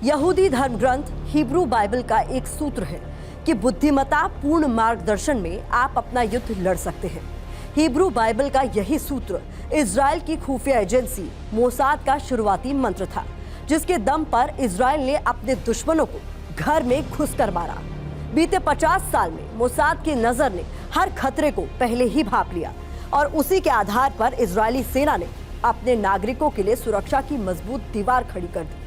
यहूदी धर्म ग्रंथ हिब्रू बाइबल का एक सूत्र है कि बुद्धिमत्ता पूर्ण मार्गदर्शन में आप अपना युद्ध लड़ सकते हैं। हिब्रू बाइबल का यही सूत्र इजराइल की खुफिया एजेंसी मोसाद का शुरुआती मंत्र था, जिसके दम पर इजराइल ने अपने दुश्मनों को घर में घुसकर मारा। बीते 50 साल में मोसाद की नजर ने हर खतरे को पहले ही भांप लिया और उसी के आधार पर इजरायली सेना ने अपने नागरिकों के लिए सुरक्षा की मजबूत दीवार खड़ी कर दी।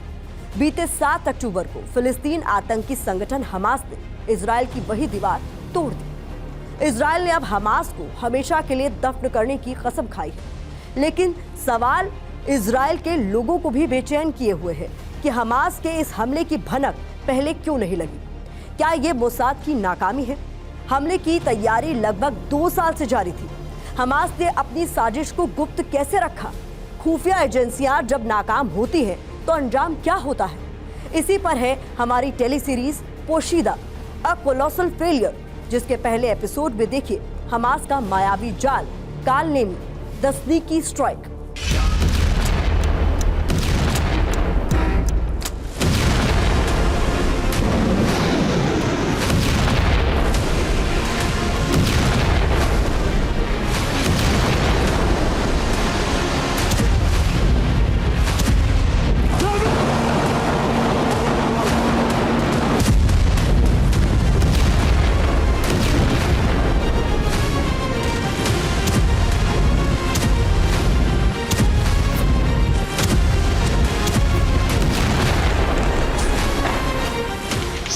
बीते 7 अक्टूबर को फिलिस्तीन आतंकी संगठन हमास ने इजराइल की वही दीवार तोड़ दी। इजराइल ने अब हमास को हमेशा के लिए दफन करने की कसम खाई है, लेकिन सवाल इजराइल के लोगों को भी बेचैन किए हुए है कि हमास के इस हमले की भनक पहले क्यों नहीं लगी। क्या ये मोसाद की नाकामी है? हमले की तैयारी लगभग 2 साल से जारी थी। हमास ने अपनी साजिश को गुप्त कैसे रखा? खुफिया एजेंसियां जब नाकाम होती हैं तो अंजाम क्या होता है? इसी पर है हमारी टेली सीरीज पोशीदा, अ कोलोसल फेलियर, जिसके पहले एपिसोड में देखिए हमास का मायावी जाल, काल नेमी, द स्नीकी स्ट्राइक।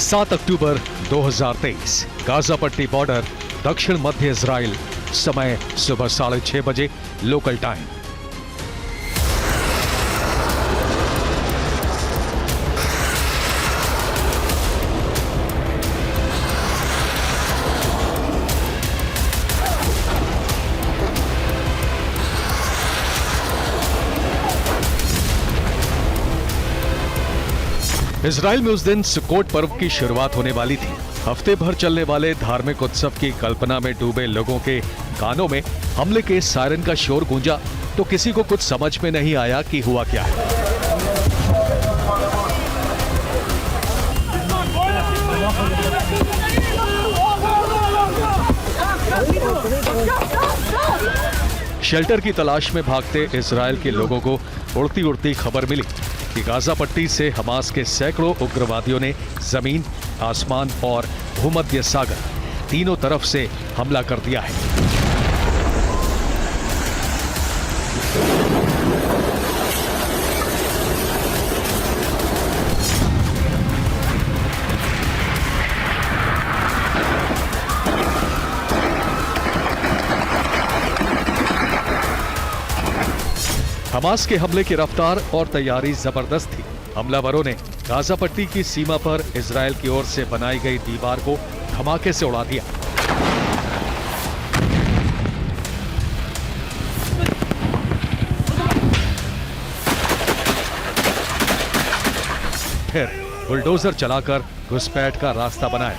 सात अक्टूबर 2023, गाजा पट्टी बॉर्डर, दक्षिण मध्य इजराइल। समय सुबह 6:30 बजे लोकल टाइम। इजराइल में उस दिन सुकोट पर्व की शुरुआत होने वाली थी। हफ्ते भर चलने वाले धार्मिक उत्सव की कल्पना में डूबे लोगों के कानों में हमले के सायरन का शोर गूंजा तो किसी को कुछ समझ में नहीं आया कि हुआ क्या है। शेल्टर की तलाश में भागते इजराइल के लोगों को उड़ती उड़ती खबर मिली कि गाजा पट्टी से हमास के सैकड़ों उग्रवादियों ने जमीन, आसमान और भूमध्य सागर तीनों तरफ से हमला कर दिया है। हमास के हमले की रफ्तार और तैयारी जबरदस्त थी। हमलावरों ने गाजा पट्टी की सीमा पर इजराइल की ओर से बनाई गई दीवार को धमाके से उड़ा दिया। फिर बुलडोजर चलाकर घुसपैठ का रास्ता बनाया।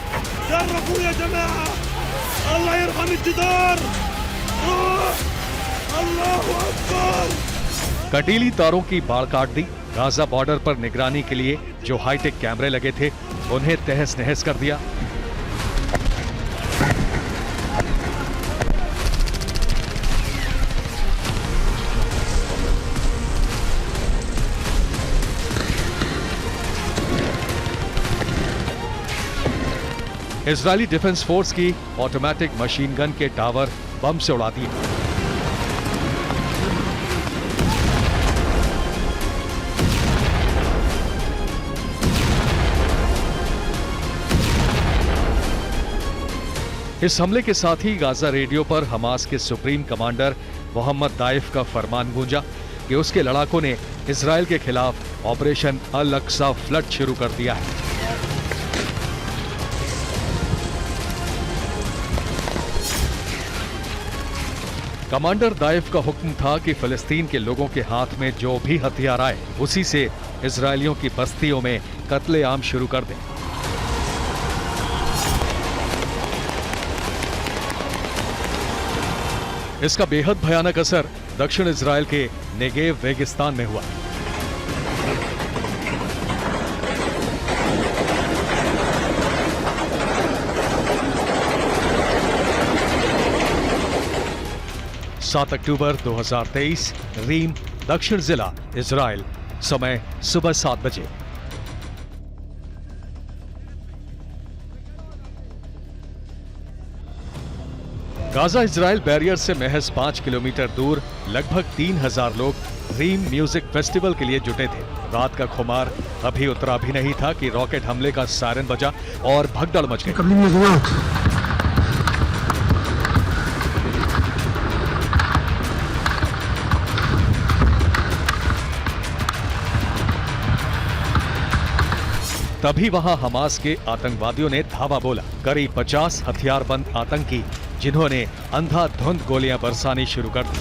कटीली तारों की बाड़ काट दी। गाजा बॉर्डर पर निगरानी के लिए जो हाईटेक कैमरे लगे थे उन्हें तहस नहस कर दिया। इजरायली डिफेंस फोर्स की ऑटोमेटिक मशीन गन के टावर बम से उड़ा दिए। इस हमले के साथ ही गाजा रेडियो पर हमास के सुप्रीम कमांडर मोहम्मद दाइफ का फरमान गूंजा कि उसके लड़ाकों ने इजराइल के खिलाफ ऑपरेशन अल अक्सा फ्लड शुरू कर दिया है। कमांडर दाइफ का हुक्म था कि फिलिस्तीन के लोगों के हाथ में जो भी हथियार आए उसी से इजरायलियों की बस्तियों में कत्लेआम शुरू कर दें। इसका बेहद भयानक असर दक्षिण इजराइल के नेगेव रेगिस्तान में हुआ। 7 अक्टूबर 2023, रीम, दक्षिण जिला, इजराइल। समय सुबह 7 बजे। गाजा इजराइल बैरियर से महज 5 किलोमीटर दूर लगभग 3000 लोग रीम म्यूजिक फेस्टिवल के लिए जुटे थे। रात का खुमार अभी उतरा भी नहीं था कि रॉकेट हमले का सायरन बजा और भगदड़ मच गई। तभी वहां हमास के आतंकवादियों ने धावा बोला। करीब 50 हथियारबंद आतंकी जिन्होंने अंधाधुंध गोलियां बरसानी शुरू कर दी।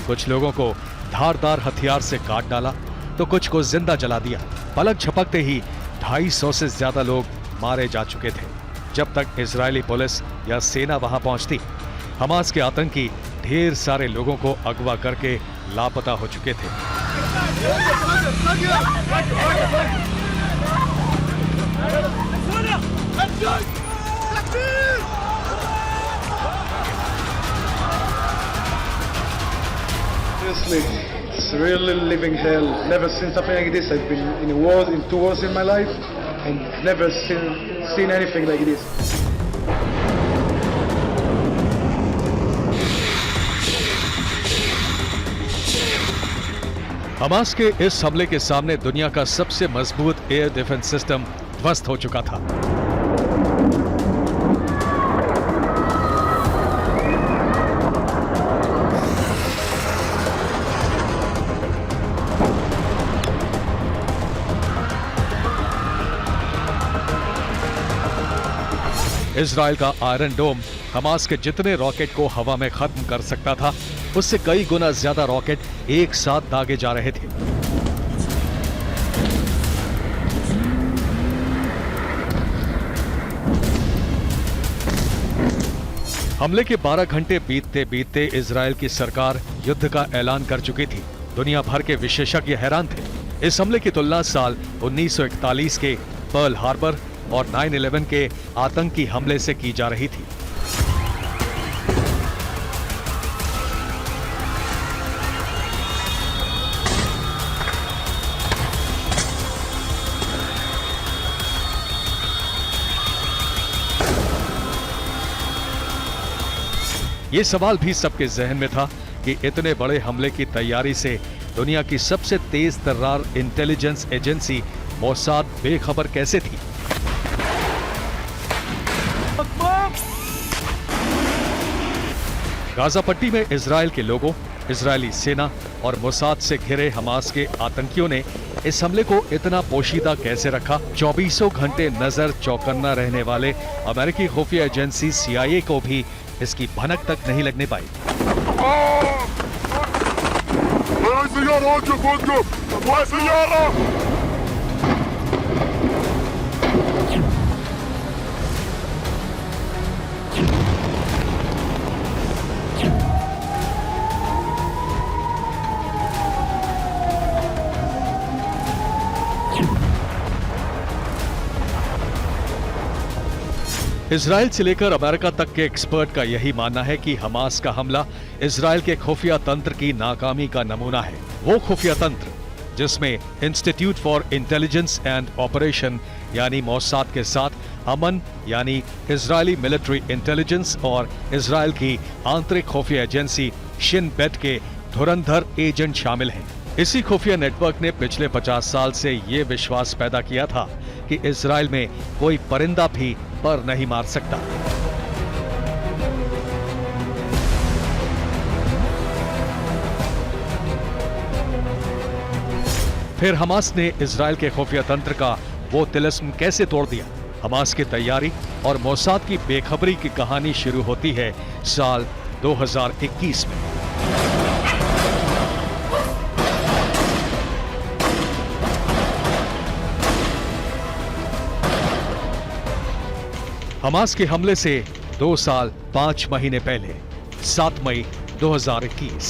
कुछ लोगों को धारदार हथियार से काट डाला तो कुछ को जिंदा जला दिया। पलक झपकते ही 250 से ज्यादा लोग मारे जा चुके थे। जब तक इजरायली पुलिस या सेना वहां पहुंचती, हमास के आतंकी ढेर सारे लोगों को अगवा करके लापता हो चुके थे। Seriously, it's really living hell. Never seen something like this. I've been in wars, in 2 wars in my life, and never seen anything like this. Hamas के इस हमले के सामने दुनिया का सबसे मजबूत एयर डिफेंस सिस्टम ध्वस्त हो चुका था। इजराइल का आयरन डोम हमास के जितने रॉकेट को हवा में खत्म कर सकता था, उससे कई गुना ज्यादा रॉकेट एक साथ दागे जा रहे थे। हमले के 12 घंटे बीतते बीतते इजराइल की सरकार युद्ध का ऐलान कर चुकी थी। दुनिया भर के विशेषज्ञ हैरान थे। इस हमले की तुलना साल 1941 के पर्ल हार्बर और 9/11 के आतंकी हमले से की जा रही थी। ये सवाल भी सबके जहन में था कि इतने बड़े हमले की तैयारी से दुनिया की सबसे तेज तर्रार इंटेलिजेंस एजेंसी मोसाद बेखबर कैसे थी। गाजा पट्टी में इजराइल के लोगों, इजरायली सेना और मोसाद से घिरे हमास के आतंकियों ने इस हमले को इतना पोशीदा कैसे रखा? 24 घंटे नजर चौकन्ना रहने वाले अमेरिकी खुफिया एजेंसी CIA को भी इसकी भनक तक नहीं लगने पाई। इजराइल से लेकर अमेरिका तक के एक्सपर्ट का यही मानना है कि हमास का हमला इजराइल के खुफिया तंत्र की नाकामी का नमूना है। वो खुफिया तंत्र जिसमें institute for intelligence and operation यानी मोसाद के साथ अमन यानी इजरायली मिलिट्री इंटेलिजेंस और इजराइल की आंतरिक खुफिया एजेंसी शिन बेट के धुरंधर एजेंट शामिल हैं। इसी खुफिया नेटवर्क ने पिछले 50 साल से ये विश्वास पैदा किया था कि इजराइल में कोई परिंदा भी पर नहीं मार सकता। फिर हमास ने इजराइल के खुफिया तंत्र का वो तिलिस्म कैसे तोड़ दिया? हमास की तैयारी और मोसाद की बेखबरी की कहानी शुरू होती है साल 2021 में। हमास के हमले से 2 साल 5 महीने पहले 7 मई 2021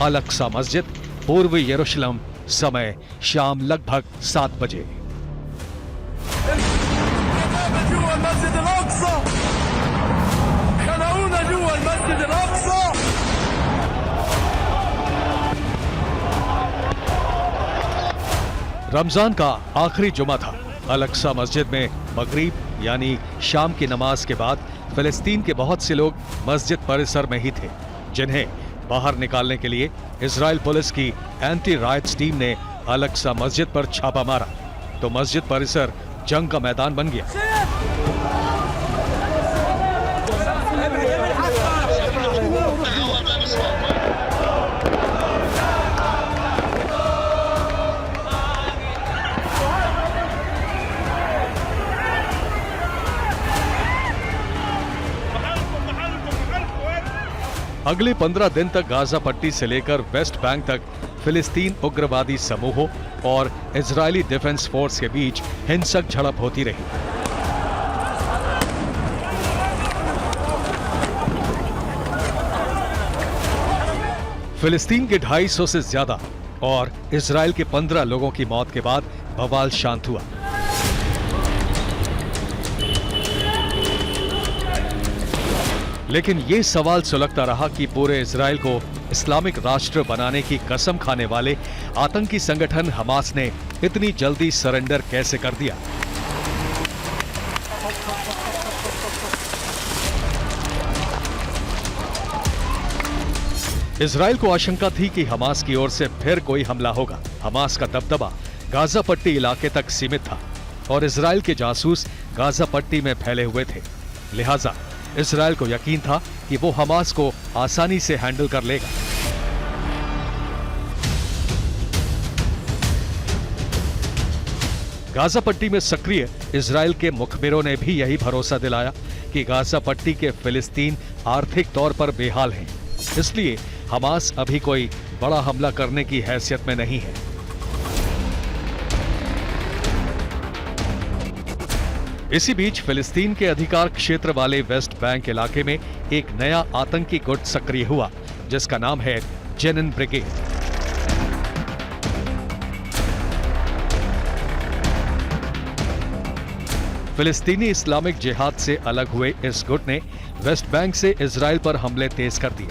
अल-अक्सा मस्जिद, पूर्वी यरूशलेम, समय शाम लगभग 7 बजे। रमजान का आखिरी जुमा था। अल-अक्सा मस्जिद में मगरिब यानी शाम की नमाज के बाद फिलिस्तीन के बहुत से लोग मस्जिद परिसर में ही थे, जिन्हें बाहर निकालने के लिए इजराइल पुलिस की एंटी राइट्स टीम ने अल-अक्सा मस्जिद पर छापा मारा तो मस्जिद परिसर जंग का मैदान बन गया। अगले 15 दिन तक गाजा पट्टी से लेकर वेस्ट बैंक तक फिलिस्तीन उग्रवादी समूहों और इजरायली डिफेंस फोर्स के बीच हिंसक झड़प होती रही। फिलिस्तीन के 250 से ज्यादा और इजराइल के 15 लोगों की मौत के बाद बवाल शांत हुआ। लेकिन ये सवाल सुलगता रहा कि पूरे इजराइल को इस्लामिक राष्ट्र बनाने की कसम खाने वाले आतंकी संगठन हमास ने इतनी जल्दी सरेंडर कैसे कर दिया। इजराइल को आशंका थी कि हमास की ओर से फिर कोई हमला होगा। हमास का दबदबा गाजा पट्टी इलाके तक सीमित था और इजराइल के जासूस गाजा पट्टी में फैले हुए थे। लिहाजा इजराइल को यकीन था कि वो हमास को आसानी से हैंडल कर लेगा। गाजा पट्टी में सक्रिय इजराइल के मुखबिरों ने भी यही भरोसा दिलाया कि गाजा पट्टी के फिलिस्तीन आर्थिक तौर पर बेहाल हैं, इसलिए हमास अभी कोई बड़ा हमला करने की हैसियत में नहीं है। इसी बीच फिलिस्तीन के अधिकार क्षेत्र वाले वेस्ट बैंक इलाके में एक नया आतंकी गुट सक्रिय हुआ, जिसका नाम है जेनिन ब्रिगेड। फिलिस्तीनी इस्लामिक जिहाद से अलग हुए इस गुट ने वेस्ट बैंक से इजराइल पर हमले तेज कर दिए।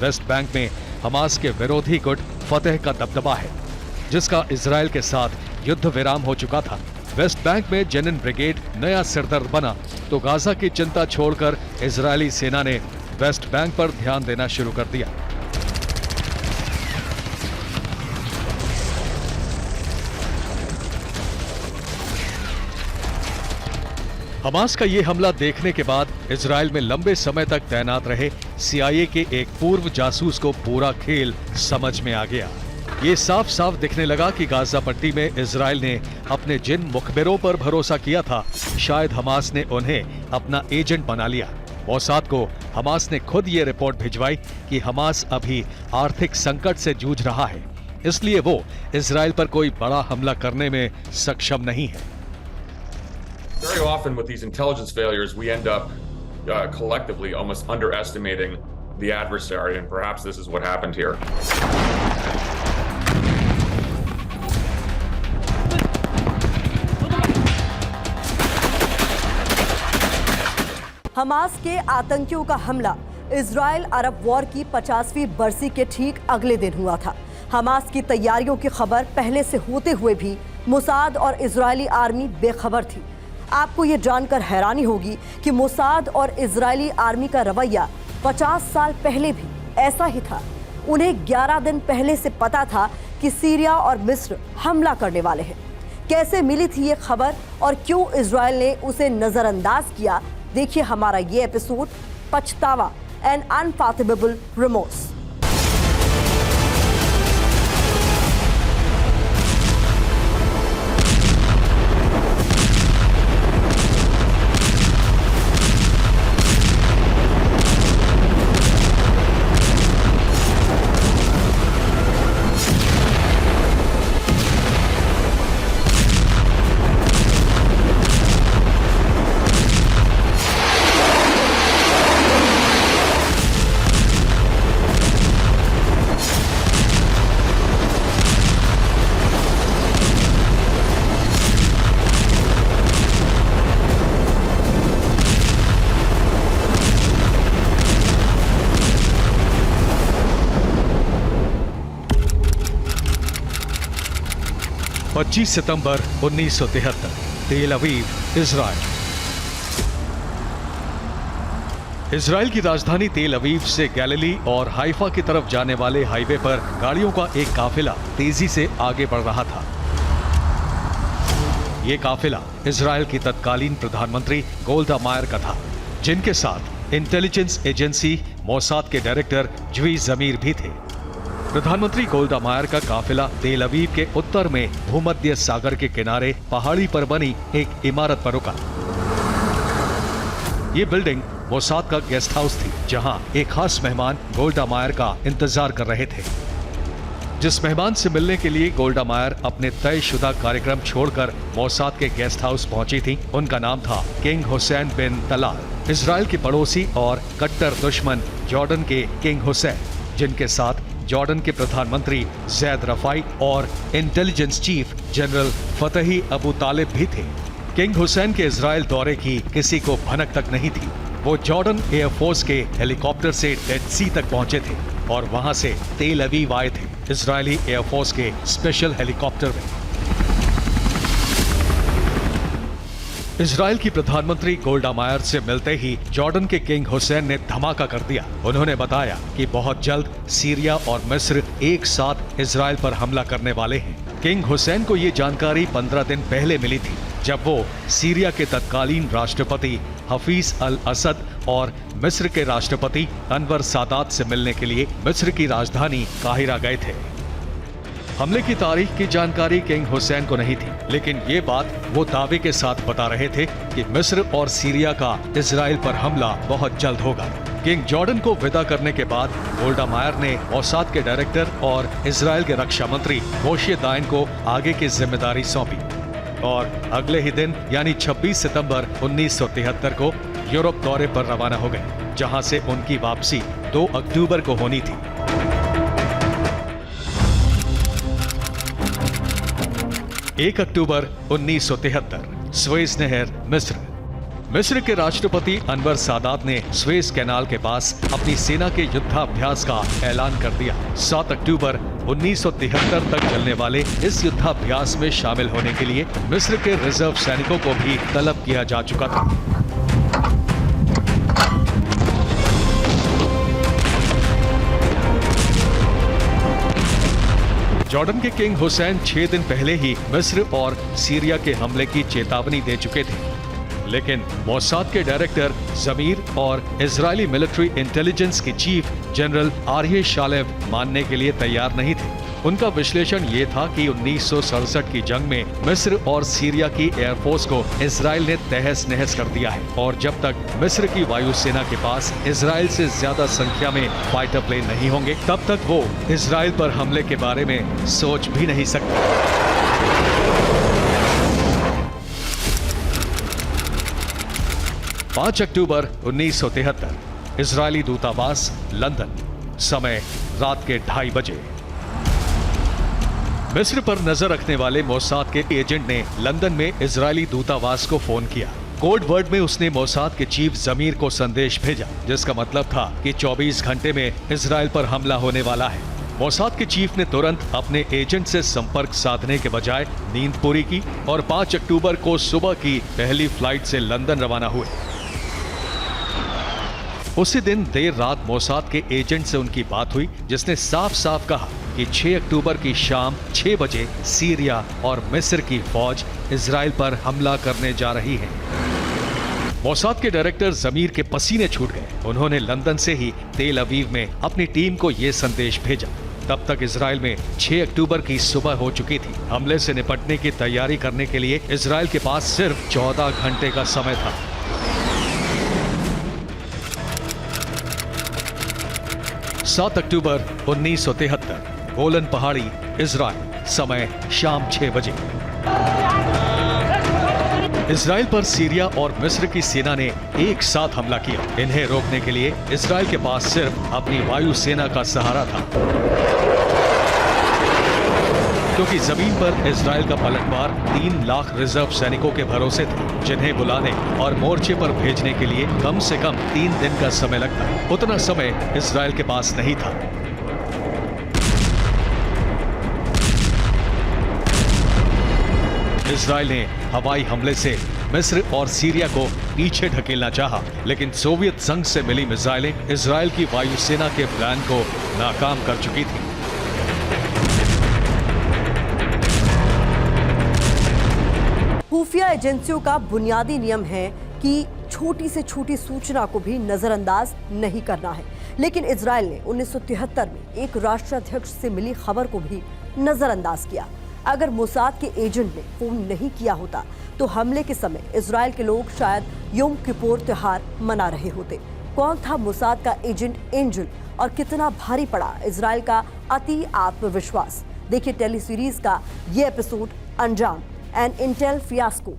वेस्ट बैंक में हमास के विरोधी गुट फतेह का दबदबा है, जिसका इजराइल के साथ युद्ध विराम हो चुका था। वेस्ट बैंक में जेनिन ब्रिगेड नया सिरदर्द बना तो गाजा की चिंता छोड़कर इजरायली सेना ने वेस्ट बैंक पर ध्यान देना शुरू कर दिया। हमास का ये हमला देखने के बाद इजराइल में लंबे समय तक तैनात रहे CIA के एक पूर्व जासूस को पूरा खेल समझ में आ गया। ये साफ साफ दिखने लगा कि गाजा पट्टी में इजराइल ने अपने जिन मुखबिरों पर भरोसा किया था, शायद हमास ने उन्हें अपना एजेंट बना लिया। मोसाद को हमास ने खुद ये रिपोर्ट भिजवाई कि हमास अभी आर्थिक संकट से जूझ रहा है, इसलिए वो इजराइल पर कोई बड़ा हमला करने में सक्षम नहीं है। Very often with these intelligence failures, we end up collectively almost underestimating the adversary, and perhaps this is what happened here. Hamas के आतंकियों का हमला इजराइल अरब वॉर की 50वीं बरसी के ठीक अगले दिन हुआ था। हमास की तैयारियों की खबर पहले से होते हुए भी मोसाद और इजरायली आर्मी बेखबर थी। आपको ये जानकर हैरानी होगी कि मोसाद और इजरायली आर्मी का रवैया 50 साल पहले भी ऐसा ही था। उन्हें 11 दिन पहले से पता था कि सीरिया और मिस्र हमला करने वाले हैं। कैसे मिली थी ये खबर और क्यों इजराइल ने उसे नजरअंदाज किया, देखिए हमारा ये एपिसोड पछतावा एंड अनफॉरगेटेबल रिमोर्स। 25 सितंबर 1973, तेल अवीव, इजराइल। इजराइल की राजधानी तेल अवीव से गैलिली और हाइफा की तरफ जाने वाले हाईवे पर गाड़ियों का एक काफिला तेजी से आगे बढ़ रहा था। ये काफिला इजराइल की तत्कालीन प्रधानमंत्री गोल्डा मायर का था, जिनके साथ इंटेलिजेंस एजेंसी मोसाद के डायरेक्टर ज्वी जमीर भी थे। प्रधानमंत्री गोल्डा मायर का काफिला तेल अवीव के उत्तर में भूमध्य सागर के किनारे पहाड़ी पर बनी एक इमारत पर रुका। ये बिल्डिंग मोसाद का गेस्ट हाउस थी, जहां एक खास मेहमान गोल्डा मायर का इंतजार कर रहे थे। जिस मेहमान से मिलने के लिए गोल्डा मायर अपने तयशुदा कार्यक्रम छोड़कर मोसाद के गेस्ट हाउस पहुंची थी, उनका नाम था किंग हुसैन बिन तलाल, इजराइल के पड़ोसी और कट्टर दुश्मन जॉर्डन के किंग हुसैन, जिनके साथ जॉर्डन के प्रधानमंत्री जैद रफाई और इंटेलिजेंस चीफ जनरल फतही अबू तालिब भी थे। किंग हुसैन के इजराइल दौरे की किसी को भनक तक नहीं थी। वो जॉर्डन एयरफोर्स के हेलीकॉप्टर से डेड सी तक पहुंचे थे और वहां से तेल अवीव आए थे इजरायली एयरफोर्स के स्पेशल हेलीकॉप्टर में। इजराइल की प्रधानमंत्री गोल्डा मायर से मिलते ही जॉर्डन के किंग हुसैन ने धमाका कर दिया। उन्होंने बताया कि बहुत जल्द सीरिया और मिस्र एक साथ इजराइल पर हमला करने वाले हैं। किंग हुसैन को ये जानकारी 15 दिन पहले मिली थी, जब वो सीरिया के तत्कालीन राष्ट्रपति हफीज अल असद और मिस्र के राष्ट्रपति अनवर सादात से मिलने के लिए मिस्र की राजधानी काहिरा गए थे। हमले की तारीख की जानकारी किंग हुसैन को नहीं थी, लेकिन ये बात वो दावे के साथ बता रहे थे कि मिस्र और सीरिया का इजराइल पर हमला बहुत जल्द होगा। किंग जॉर्डन को विदा करने के बाद गोल्डा मायर ने मोसाद के डायरेक्टर और इजराइल के रक्षा मंत्री मोशे दायन को आगे की जिम्मेदारी सौंपी और अगले ही दिन यानी 26 सितंबर 1973 को यूरोप दौरे पर रवाना हो गए, जहां से उनकी वापसी 2 अक्टूबर को होनी थी। एक अक्टूबर 1973, स्वेज नहर, मिस्र के राष्ट्रपति अनवर सादात ने स्वेज कैनाल के पास अपनी सेना के युद्धाभ्यास का ऐलान कर दिया। 7 अक्टूबर 1973 तक चलने वाले इस युद्धाभ्यास में शामिल होने के लिए मिस्र के रिजर्व सैनिकों को भी तलब किया जा चुका था। जॉर्डन के किंग हुसैन 6 दिन पहले ही मिस्र और सीरिया के हमले की चेतावनी दे चुके थे, लेकिन मोसाद के डायरेक्टर जमीर और इजरायली मिलिट्री इंटेलिजेंस के चीफ जनरल आर्ये शालेव मानने के लिए तैयार नहीं थे। उनका विश्लेषण ये था कि 1967 की जंग में मिस्र और सीरिया की एयरफोर्स को इजराइल ने तहस नहस कर दिया है और जब तक मिस्र की वायुसेना के पास इजराइल से ज्यादा संख्या में फाइटर प्लेन नहीं होंगे, तब तक वो इजराइल पर हमले के बारे में सोच भी नहीं सकते। 5 अक्टूबर 1973, इजरायली दूतावास, लंदन, समय रात के 2:30 बजे। मिस्र पर नजर रखने वाले मोसाद के एजेंट ने लंदन में इजरायली दूतावास को फोन किया। कोड वर्ड में उसने मोसाद के चीफ जमीर को संदेश भेजा, जिसका मतलब था कि 24 घंटे में इजराइल पर हमला होने वाला है। मोसाद के चीफ ने तुरंत अपने एजेंट से संपर्क साधने के बजाय नींद पूरी की और 5 अक्टूबर को सुबह की पहली फ्लाइट से लंदन रवाना हुए। उसी दिन देर रात मोसाद के एजेंट से उनकी बात हुई, जिसने साफ साफ कहा कि 6 अक्टूबर की शाम 6 बजे सीरिया और मिस्र की फौज इजराइल पर हमला करने जा रही है। मोसाद के डायरेक्टर जमीर के पसीने छूट गए। उन्होंने लंदन से ही तेल अवीव में अपनी टीम को यह संदेश भेजा। तब तक इजराइल में 6 अक्टूबर की सुबह हो चुकी थी। हमले से निपटने की तैयारी करने के लिए इजराइल के पास सिर्फ 14 घंटे का समय था। सात अक्टूबर 1973, गोलन पहाड़ी, इजराइल, समय शाम 6 बजे। इजराइल पर सीरिया और मिस्र की सेना ने एक साथ हमला किया। इन्हें रोकने के लिए इजराइल के पास सिर्फ अपनी वायु सेना का सहारा था, क्योंकि जमीन पर इजराइल का पलटवार 3 लाख रिजर्व सैनिकों के भरोसे थे, जिन्हें बुलाने और मोर्चे पर भेजने के लिए कम से कम 3 दिन का समय लगता। उतना समय इजराइल के पास नहीं था। इजराइल ने हवाई हमले से मिस्र और सीरिया को पीछे ढकेलना चाहा, लेकिन सोवियत संघ से मिली मिसाइलें इजराइल की वायुसेना के प्लान को नाकाम कर चुकी थी। खुफिया एजेंसियों का बुनियादी नियम है कि छोटी से छोटी सूचना को भी नजरअंदाज नहीं करना है, लेकिन इजराइल ने 1973 में एक राष्ट्राध्यक्ष से मिली खबर को भी नजरअंदाज किया। अगर मोसाद के एजेंट ने फोन नहीं किया होता तो हमले के समय इजराइल के लोग शायद योम किपुर त्योहार मना रहे होते। कौन था मोसाद का एजेंट एंजल और कितना भारी पड़ा इजराइल का अति आत्मविश्वास? देखिए टेली सीरीज का ये एपिसोड अंजाम, एन इंटेल फियास्को।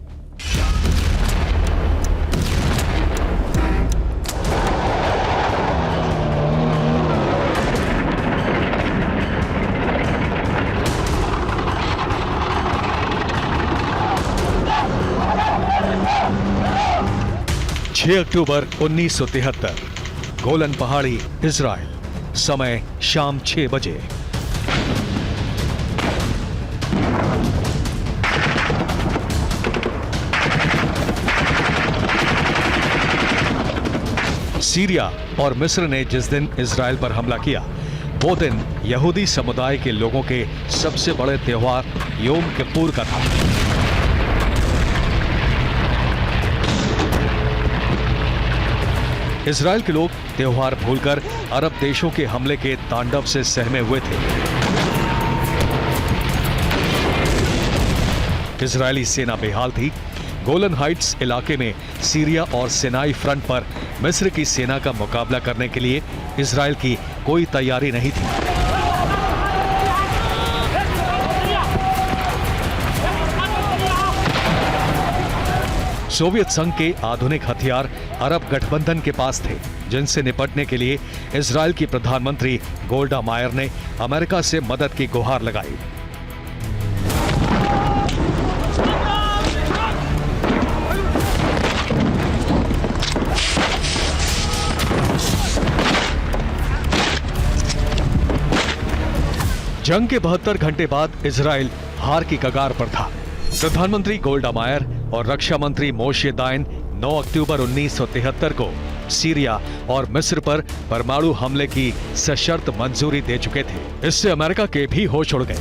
अक्टूबर 1973, गोलन पहाड़ी, इजराइल। समय शाम 6 बजे। सीरिया और मिस्र ने जिस दिन इजराइल पर हमला किया, वो दिन यहूदी समुदाय के लोगों के सबसे बड़े त्योहार योम किपुर का था। इजराइल के लोग त्योहार भूलकर अरब देशों के हमले के तांडव से सहमे हुए थे। इजरायली सेना बेहाल थी। गोलन हाइट्स इलाके में सीरिया और सिनाई फ्रंट पर मिस्र की सेना का मुकाबला करने के लिए इजराइल की कोई तैयारी नहीं थी। सोवियत संघ के आधुनिक हथियार अरब गठबंधन के पास थे, जिनसे निपटने के लिए इजराइल की प्रधानमंत्री गोल्डा मायर ने अमेरिका से मदद की गुहार लगाई। जंग के 72 घंटे बाद इजराइल हार की कगार पर था। प्रधानमंत्री गोल्डा मायर और रक्षा मंत्री मोशे दायन 9 अक्टूबर 1973 को सीरिया और मिस्र पर परमाणु हमले की सशर्त मंजूरी दे चुके थे। इससे अमेरिका के भी होश उड़ गए।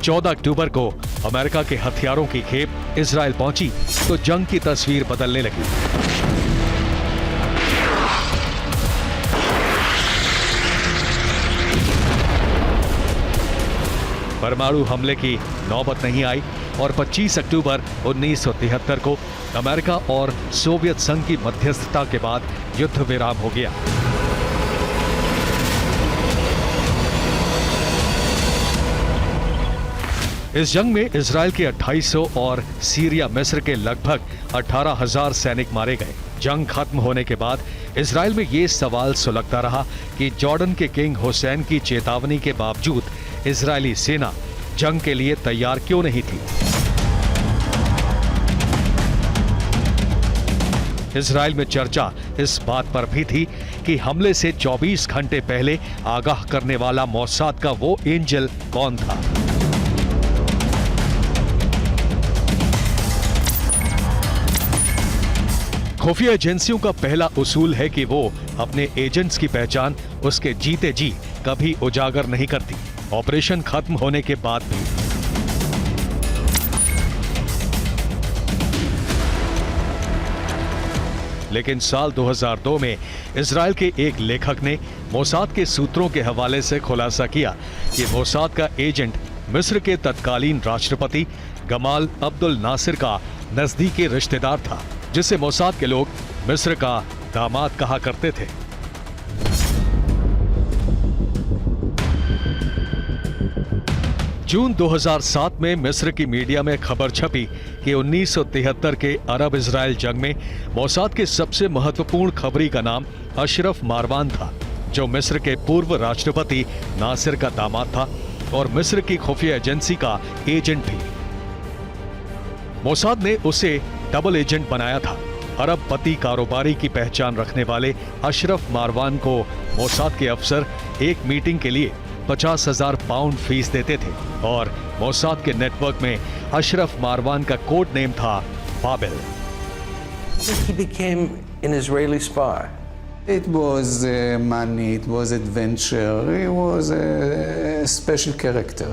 चौदह अक्टूबर को अमेरिका के हथियारों की खेप इजराइल पहुंची तो जंग की तस्वीर बदलने लगी। परमाणु हमले की नौबत नहीं आई और 25 अक्टूबर 1973 को अमेरिका और सोवियत संघ की मध्यस्थता के बाद युद्ध विराम हो गया। इस जंग में इजराइल के 2800 और सीरिया मिस्र के लगभग 18,000 सैनिक मारे गए। जंग खत्म होने के बाद इजराइल में ये सवाल सुलगता रहा कि जॉर्डन के किंग हुसैन की चेतावनी के बावजूद इजरायली सेना जंग के लिए तैयार क्यों नहीं थी। इजराइल में चर्चा इस बात पर भी थी कि हमले से 24 घंटे पहले आगाह करने वाला मोसाद का वो एंजल कौन था। खुफिया एजेंसियों का पहला उसूल है कि वो अपने एजेंट्स की पहचान उसके जीते जी कभी उजागर नहीं करती, ऑपरेशन खत्म होने के बाद भी। लेकिन साल 2002 में इजराइल के एक लेखक ने मोसाद के सूत्रों के हवाले से खुलासा किया कि मोसाद का एजेंट मिस्र के तत्कालीन राष्ट्रपति गमाल अब्दुल नासिर का नजदीकी रिश्तेदार था, जिसे मोसाद के लोग मिस्र का दामाद कहा करते थे। जून 2007 में मिस्र की मीडिया में खबर छपी कि 1973 के अरब इजराइल जंग में मोसाद के सबसे महत्वपूर्ण खबरी का नाम अशरफ मारवान था, जो मिस्र के पूर्व राष्ट्रपति नासिर का दामाद था और मिस्र की खुफिया एजेंसी का एजेंट भी। मोसाद ने उसे डबल एजेंट बनाया था। अरबपति कारोबारी की पहचान रखने वाले अशरफ मारवान को मोसाद के अफसर एक मीटिंग के लिए 50,000 पाउंड फीस देते थे और मोसाद के नेटवर्क में अशरफ मारवान का कोड नेम था Babil. He became an Israeli spy. It was money, it was adventure, he was a special character.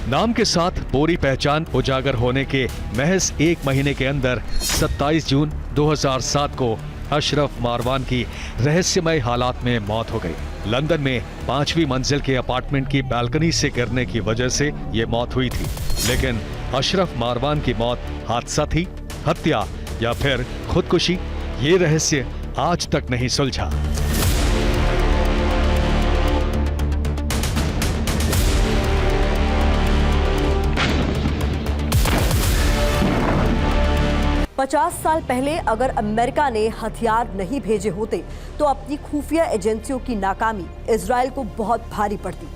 नाम के साथ पूरी पहचान उजागर होने के महज एक महीने के अंदर 27 जून 2007 को अशरफ मारवान की रहस्यमय हालात में मौत हो गई। लंदन में 5वीं मंजिल के अपार्टमेंट की बालकनी से गिरने की वजह से ये मौत हुई थी। लेकिन अशरफ मारवान की मौत हादसा थी, हत्या या फिर खुदकुशी, ये रहस्य आज तक नहीं सुलझा। पचास साल पहले अगर अमेरिका ने हथियार नहीं भेजे होते तो अपनी खुफिया एजेंसियों की नाकामी इजराइल को बहुत भारी पड़ती।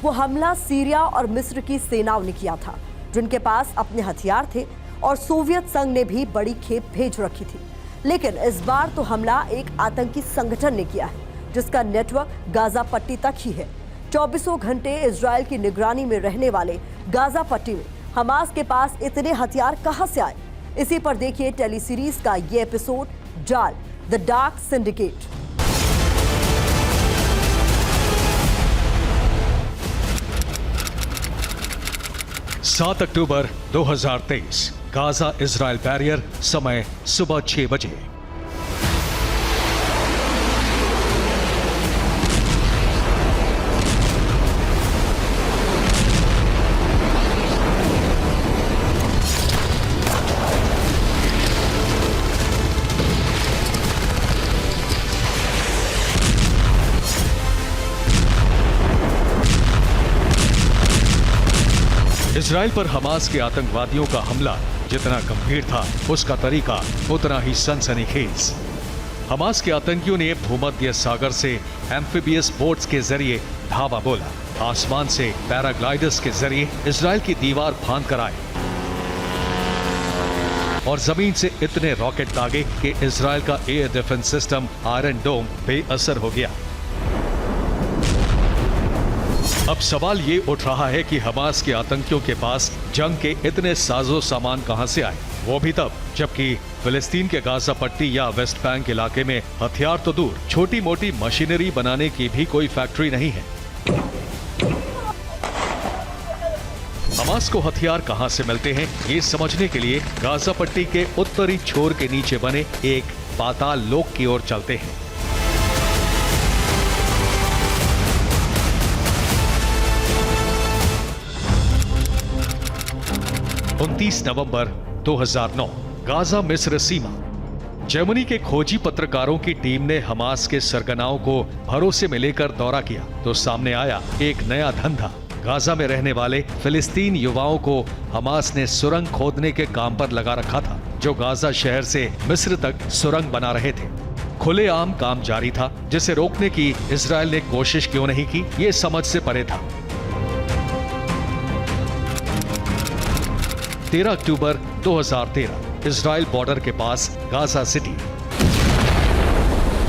वो हमला सीरिया और मिस्र की सेनाओं ने किया था, जिनके पास अपने हथियार थे, और सोवियत संघ ने भी बड़ी खेप भेज रखी थी। लेकिन इस बार तो हमला एक आतंकी संगठन ने किया है, जिसका नेटवर्क गाजा पट्टी तक ही है। 24 घंटे इजराइल की निगरानी में रहने वाले गाजा पट्टी में हमास के पास इतने हथियार कहां से आए? इसी पर देखिए टेली सीरीज का ये एपिसोड, जाल, द डार्क सिंडिकेट। सात अक्टूबर 2023, गाजा इजराइल बैरियर, समय सुबह 6 बजे। इजराइल पर हमास के आतंकवादियों का हमला जितना गंभीर था, उसका तरीका उतना ही सनसनीखेज। हमास के आतंकियों ने भूमध्य सागर से एम्फीबियस बोट्स के जरिए धावा बोला, आसमान से पैराग्लाइडर्स के जरिए इजराइल की दीवार फांद कर आए और जमीन से इतने रॉकेट दागे कि इजराइल का एयर डिफेंस सिस्टम आयरन डोम बेअसर हो गया। अब सवाल ये उठ रहा है कि हमास के आतंकियों के पास जंग के इतने साजो सामान कहां से आए, वो भी तब जबकि फिलिस्तीन के गाजा पट्टी या वेस्ट बैंक इलाके में हथियार तो दूर, छोटी मोटी मशीनरी बनाने की भी कोई फैक्ट्री नहीं है। हमास को हथियार कहां से मिलते हैं, ये समझने के लिए गाजा पट्टी के उत्तरी छोर के नीचे बने एक पाताल लोक की ओर चलते हैं। 29 नवंबर 2009, गाजा मिस्र सीमा। जर्मनी के खोजी पत्रकारों की टीम ने हमास के सरगनाओं को भरोसे में लेकर दौरा किया तो सामने आया एक नया धंधा। गाजा में रहने वाले फिलिस्तीन युवाओं को हमास ने सुरंग खोदने के काम पर लगा रखा था, जो गाजा शहर से मिस्र तक सुरंग बना रहे थे। खुलेआम काम जारी था, जिसे रोकने की इजराइल ने कोशिश क्यों नहीं की, ये समझ से परे था। 13 अक्टूबर 2013, इजराइल बॉर्डर के पास गाजा सिटी।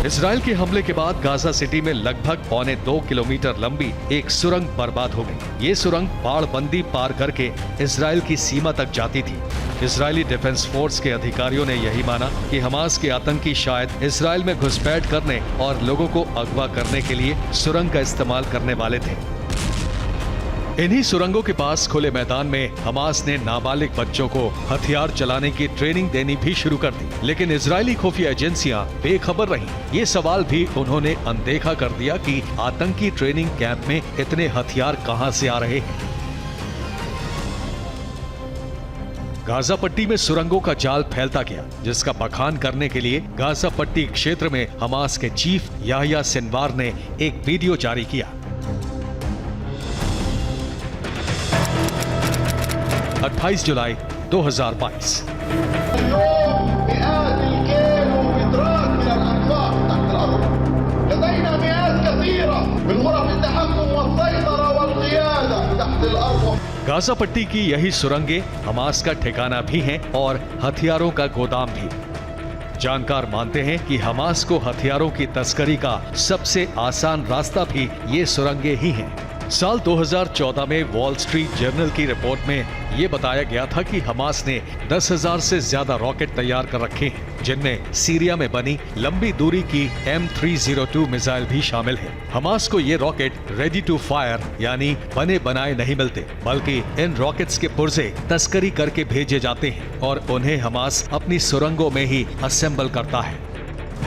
इजराइल के हमले के बाद गाजा सिटी में लगभग 1.25 किलोमीटर लंबी एक सुरंग बर्बाद हो गई। ये सुरंग बाड़बंदी पार करके इजराइल की सीमा तक जाती थी। इजरायली डिफेंस फोर्स के अधिकारियों ने यही माना कि हमास के आतंकी शायद इजराइल में घुसपैठ करने और लोगों को अगवा करने के लिए सुरंग का इस्तेमाल करने वाले थे। इन्हीं सुरंगों के पास खुले मैदान में हमास ने नाबालिग बच्चों को हथियार चलाने की ट्रेनिंग देनी भी शुरू कर दी, लेकिन इजरायली खुफिया एजेंसियां बेखबर रहीं। ये सवाल भी उन्होंने अनदेखा कर दिया कि आतंकी ट्रेनिंग कैंप में इतने हथियार कहां से आ रहे हैं। गाजा पट्टी में सुरंगों का जाल फैलता गया, जिसका बखान करने के लिए गाजा पट्टी क्षेत्र में हमास के चीफ याह्या सिनवार ने एक वीडियो जारी किया। 28 जुलाई 2022। गाजा पट्टी की यही सुरंगें हमास का ठिकाना भी हैं और हथियारों का गोदाम भी। जानकार मानते हैं कि हमास को हथियारों की तस्करी का सबसे आसान रास्ता भी ये सुरंगें ही हैं। साल 2014 में वॉल स्ट्रीट जर्नल की रिपोर्ट में ये बताया गया था कि हमास ने 10,000 से ज्यादा रॉकेट तैयार कर रखे हैं, जिनमें सीरिया में बनी लंबी दूरी की M302 मिसाइल भी शामिल है। हमास को ये रॉकेट रेडी टू फायर यानी बने बनाए नहीं मिलते, बल्कि इन रॉकेट्स के पुर्जे तस्करी करके भेजे जाते हैं और उन्हें हमास अपनी सुरंगों में ही असेंबल करता है।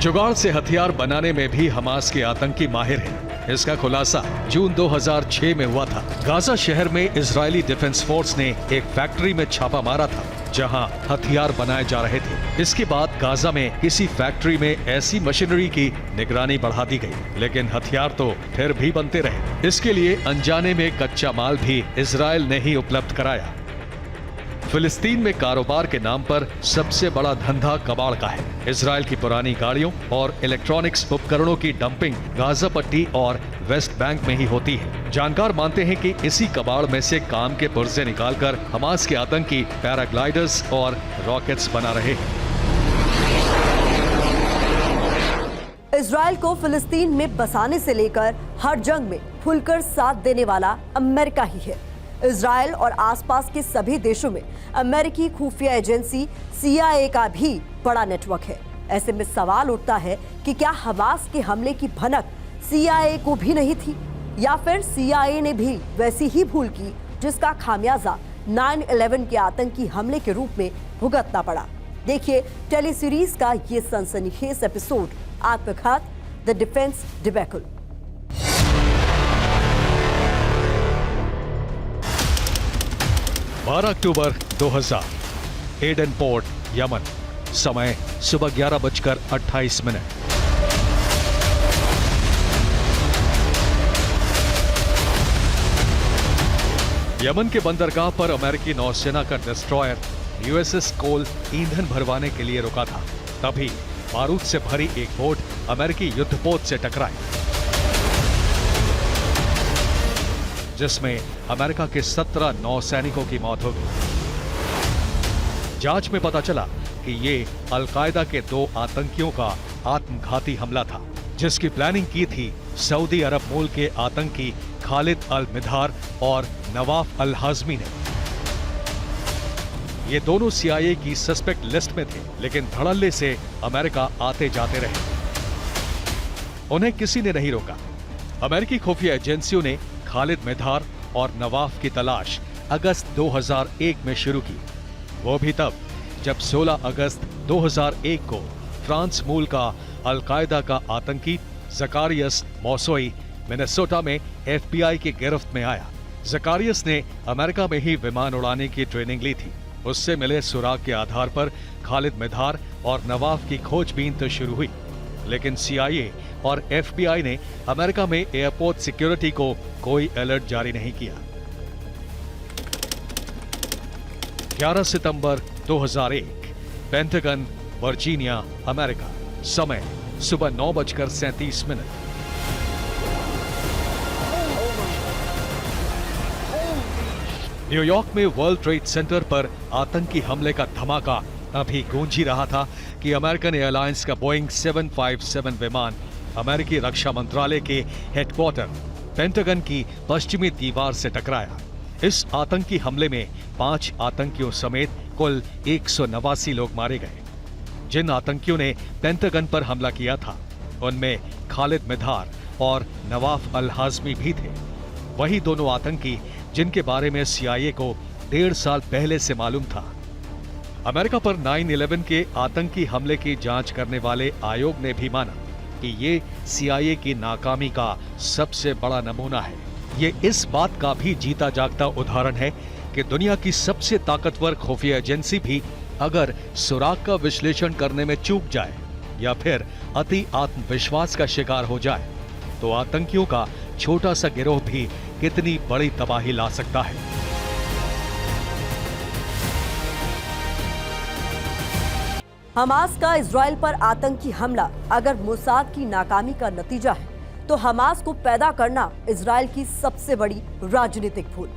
जुगाड़ से हथियार बनाने में भी हमास के आतंकी माहिर हैं। इसका खुलासा जून 2006 में हुआ था। गाजा शहर में इजरायली डिफेंस फोर्स ने एक फैक्ट्री में छापा मारा था, जहां हथियार बनाए जा रहे थे। इसके बाद गाजा में किसी फैक्ट्री में ऐसी मशीनरी की निगरानी बढ़ा दी गई, लेकिन हथियार तो फिर भी बनते रहे। इसके लिए अनजाने में कच्चा माल भी इजरायल ने ही उपलब्ध कराया। फिलिस्तीन में कारोबार के नाम पर सबसे बड़ा धंधा कबाड़ का है। इजरायल की पुरानी गाड़ियों और इलेक्ट्रॉनिक्स उपकरणों की डंपिंग गाजा पट्टी और वेस्ट बैंक में ही होती है। जानकार मानते हैं कि इसी कबाड़ में से काम के पुर्जे निकालकर हमास के आतंकी पैराग्लाइडर्स और रॉकेट्स बना रहे हैं। इजरायल को फिलिस्तीन में बसाने से लेकर हर जंग में खुलकर साथ देने वाला अमेरिका ही है। इजरायल और आसपास के सभी देशों में अमेरिकी खुफिया एजेंसी CIA का भी बड़ा नेटवर्क है। ऐसे में सवाल उठता है कि क्या हमास के हमले की भनक CIA को भी नहीं थी, या फिर CIA ने भी वैसी ही भूल की जिसका खामियाजा 9/11 के आतंकी हमले के रूप में भुगतना पड़ा। देखिए टेलीसीरीज का ये सनसनीखेज एपिसोड, आत्मघात, the defence debacle. 12 October 2000, Aden port, Yemen. समय सुबह 11:28। यमन के बंदरगाह पर अमेरिकी नौसेना का डिस्ट्रॉयर USS कोल ईंधन भरवाने के लिए रुका था। तभी बारूद से भरी एक बोट अमेरिकी युद्धपोत से टकराई, जिसमें अमेरिका के 17 नौसैनिकों की मौत हो गई। जांच में पता चला कि ये अल-कायदा के 2 आतंकियों का आत्मघाती हमला था, जिसकी प्लानिंग की थी सऊदी अरब मूल के आतंकी खालिद अल-मिधार और नवाफ अल-हाजमी ने। ये दोनों CIA की सस्पेक्ट लिस्ट में थे, लेकिन धड़ल्ले से अमेरिका आते जाते रहे। उन्हें किसी ने नहीं रोका। अमेरिकी खुफिया एजेंसियों ने खालिद मिधार और नवाफ की तलाश अगस्त 2001 में शुरू की। वो भी तब जब 16 अगस्त 2001 को फ्रांस मूल का अल-कायदा का आतंकी ज़कारियस मौसोई मिनेसोटा में FBI की गिरफ्त में आया। ज़कारियस ने अमेरिका में ही विमान उड़ाने की ट्रेनिंग ली थी। उससे मिले सुराग के आधार पर खालिद मिधार और नवाफ की खोजबीन तो शुरू हुई, लेकिन CIA और FBI ने अमेरिका में एयरपोर्ट सिक्योरिटी को कोई अलर्ट जारी नहीं किया। 11 सितंबर 2001, पेंटागन, वर्जीनिया, अमेरिका। समय सुबह 9:37। न्यूयॉर्क में वर्ल्ड ट्रेड सेंटर पर आतंकी हमले का धमाका अभी गूंज ही रहा था कि अमेरिकन एयरलाइंस का बोइंग 757 विमान अमेरिकी रक्षा मंत्रालय के हेडक्वार्टर पेंटागन की पश्चिमी दीवार से टकराया। इस आतंकी हमले में 5 आतंकियों समेत कुल 189 लोग मारे गए। जिन आतंकियों ने पेंटागन पर हमला किया था, उनमें खालिद मिधार और नवाफ अल-हाजमी भी थे। वही दोनों आतंकी जिनके बारे में CIA को 1.5 साल पहले से मालूम था। अमेरिका पर 9/11 के आतंकी हमले की जांच करने वाले आयोग ने भी माना कि ये CIA की नाकामी का सबसे बड़ा नमूना है। ये इस बात का भी जीता जागता उदाहरण है कि दुनिया की सबसे ताकतवर खुफिया एजेंसी भी अगर सुराग का विश्लेषण करने में चूक जाए या फिर अति आत्मविश्वास का शिकार हो जाए, तो आतंकियों का छोटा सा गिरोह भी कितनी बड़ी तबाही ला सकता है। हमास का इजराइल पर आतंकी हमला अगर मोसाद की नाकामी का नतीजा है, तो हमास को पैदा करना इजराइल की सबसे बड़ी राजनीतिक भूल।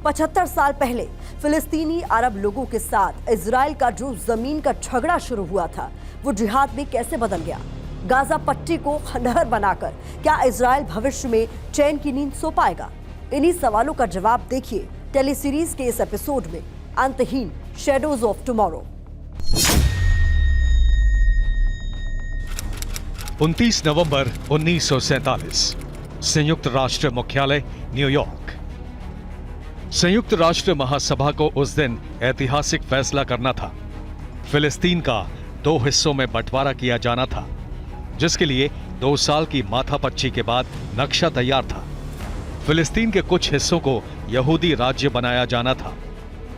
75 साल पहले फिलिस्तीनी अरब लोगों के साथ इजराइल का जो जमीन का झगड़ा शुरू हुआ था वो जिहाद में कैसे बदल गया? गाजा पट्टी को खंडहर बनाकर क्या इजराइल भविष्य में चैन की नींद सो पाएगा? इन्हीं सवालों का जवाब देखिए टेली सीरीज के इस एपिसोड में अंतहीन शैडोज ऑफ टुमारो। 29 नवंबर 1947, संयुक्त राष्ट्र मुख्यालय न्यूयॉर्क। संयुक्त राष्ट्र महासभा को उस दिन ऐतिहासिक फैसला करना था। फिलिस्तीन का 2 हिस्सों में बंटवारा किया जाना था, जिसके लिए 2 साल की माथापच्ची के बाद नक्शा तैयार था। फिलिस्तीन के कुछ हिस्सों को यहूदी राज्य बनाया जाना था,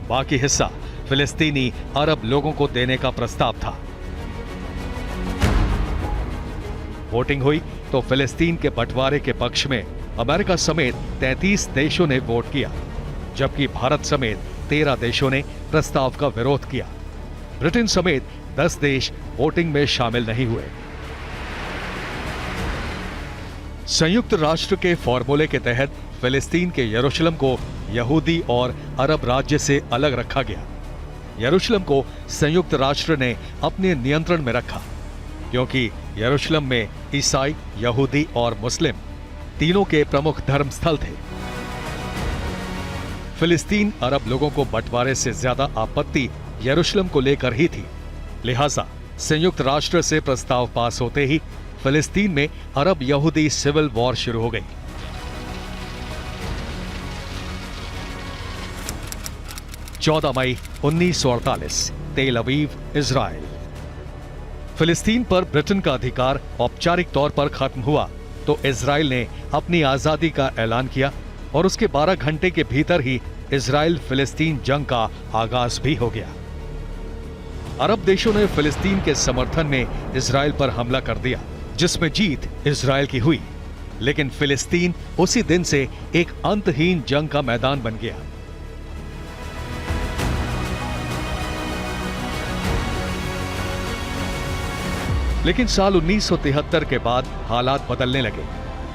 बाकी हिस्सा फिलिस्तीनी अरब लोगों को देने का प्रस्ताव था। वोटिंग हुई तो फिलिस्तीन के बंटवारे के पक्ष में अमेरिका समेत 33 देशों ने वोट किया, जबकि भारत समेत 13 देशों ने प्रस्ताव का विरोध किया। ब्रिटेन समेत 10 देश वोटिंग में शामिल नहीं हुए। संयुक्त राष्ट्र के फॉर्मूले के तहत फिलिस्तीन के यरूशलेम को यहूदी और अरब राज्य से अलग रखा गया। यरूशलेम को संयुक्त राष्ट्र ने अपने नियंत्रण में रखा, क्योंकि यरूशलेम में ईसाई, यहूदी और मुस्लिम तीनों के प्रमुख धर्म स्थल थे। फिलिस्तीन अरब लोगों को बंटवारे से ज्यादा आपत्ति यरूशलेम को लेकर ही थी। लिहाजा संयुक्त राष्ट्र से प्रस्ताव पास होते ही फिलिस्तीन में अरब यहूदी सिविल वॉर शुरू हो गई। चौदह मई 1948, तेल अवीव, इजराइल। फिलिस्तीन पर ब्रिटेन का अधिकार औपचारिक तौर पर खत्म हुआ तो इजराइल ने अपनी आजादी का ऐलान किया और उसके 12 घंटे के भीतर ही इजराइल फिलिस्तीन जंग का आगाज भी हो गया। अरब देशों ने फिलिस्तीन के समर्थन में इजराइल पर हमला कर दिया, जिसमें जीत इजराइल की हुई, लेकिन फिलिस्तीन उसी दिन से एक अंतहीन जंग का मैदान बन गया। लेकिन साल 1973 के बाद हालात बदलने लगे।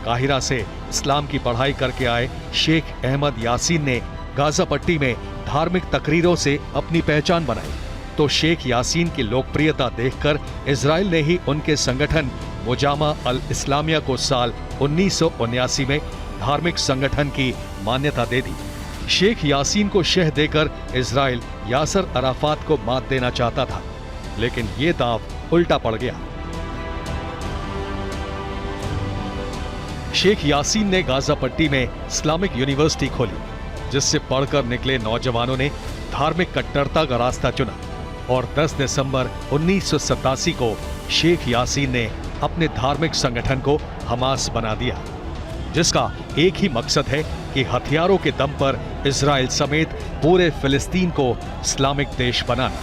काहिरा से इस्लाम की पढ़ाई करके आए शेख अहमद यासीन ने गाजा पट्टी में धार्मिक तकरीरों से अपनी पहचान बनाई, तो शेख यासीन की लोकप्रियता देखकर इजराइल ने ही उनके संगठन मुजामा अल इस्लामिया को साल 1979 में धार्मिक संगठन की मान्यता दे दी। शेख यासीन को शह देकर इजराइल यासर अराफात को मात देना चाहता था, लेकिन ये दांव उल्टा पड़ गया। शेख यासीन ने गाजा पट्टी में इस्लामिक यूनिवर्सिटी खोली, जिससे पढ़कर निकले नौजवानों ने धार्मिक कट्टरता का रास्ता चुना और 10 दिसंबर 1987 को शेख यासीन ने अपने धार्मिक संगठन को हमास बना दिया, जिसका एक ही मकसद है कि हथियारों के दम पर इजराइल समेत पूरे फिलिस्तीन को इस्लामिक देश बनाना।